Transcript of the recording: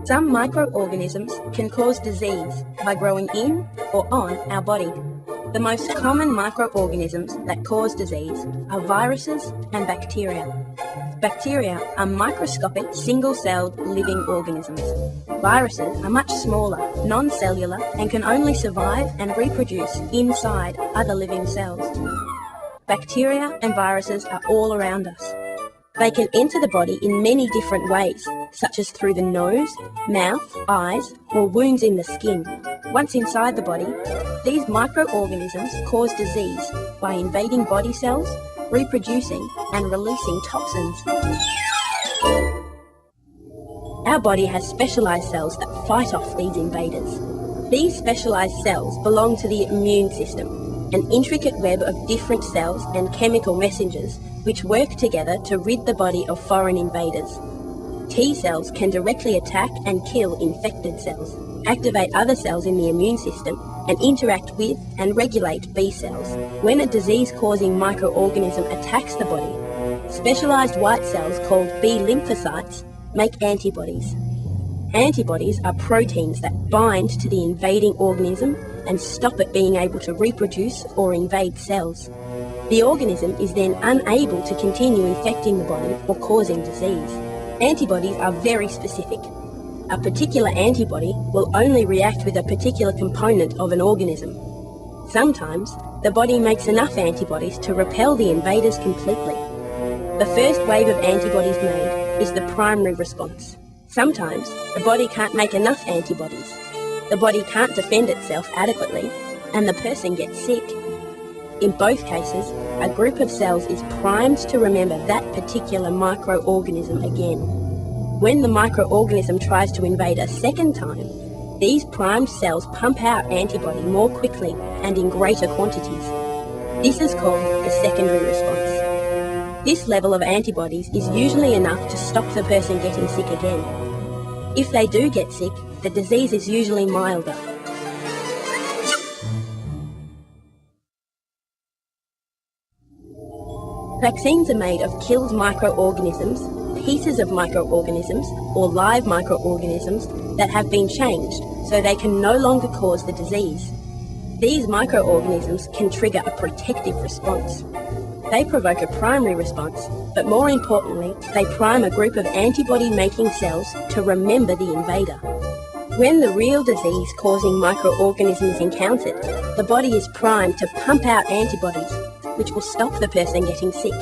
Some microorganisms can cause disease by growing in or on our body. The most common microorganisms that cause disease are viruses and bacteria. Bacteria are microscopic, single-celled living organisms. Viruses are much smaller, non-cellular, and can only survive and reproduce inside other living cells. Bacteria and viruses are all around us. They can enter the body in many different ways, such as through the nose, mouth, eyes, or wounds in the skin. Once inside the body, these microorganisms cause disease by invading body cells, reproducing, and releasing toxins. Our body has specialized cells that fight off these invaders. These specialized cells belong to the immune system, an intricate web of different cells and chemical messengers which work together to rid the body of foreign invaders. T cells can directly attack and kill infected cells, activate other cells in the immune system, and interact with and regulate B cells. When a disease-causing microorganism attacks the body, specialized white cells called B lymphocytes make antibodies. Antibodies are proteins that bind to the invading organism and stop it being able to reproduce or invade cells. The organism is then unable to continue infecting the body or causing disease. Antibodies are very specific. A particular antibody will only react with a particular component of an organism. Sometimes, the body makes enough antibodies to repel the invaders completely. The first wave of antibodies made is the primary response. Sometimes, the body can't make enough antibodies. The body can't defend itself adequately, and the person gets sick. In both cases, a group of cells is primed to remember that particular microorganism again. When the microorganism tries to invade a second time, these primed cells pump out antibody more quickly and in greater quantities. This is called the secondary response. This level of antibodies is usually enough to stop the person getting sick again. If they do get sick, the disease is usually milder. Vaccines are made of killed microorganisms, pieces of microorganisms, or live microorganisms that have been changed so they can no longer cause the disease. These microorganisms can trigger a protective response. They provoke a primary response, but more importantly, they prime a group of antibody-making cells to remember the invader. When the real disease-causing microorganism is encountered, the body is primed to pump out antibodies, which will stop the person getting sick.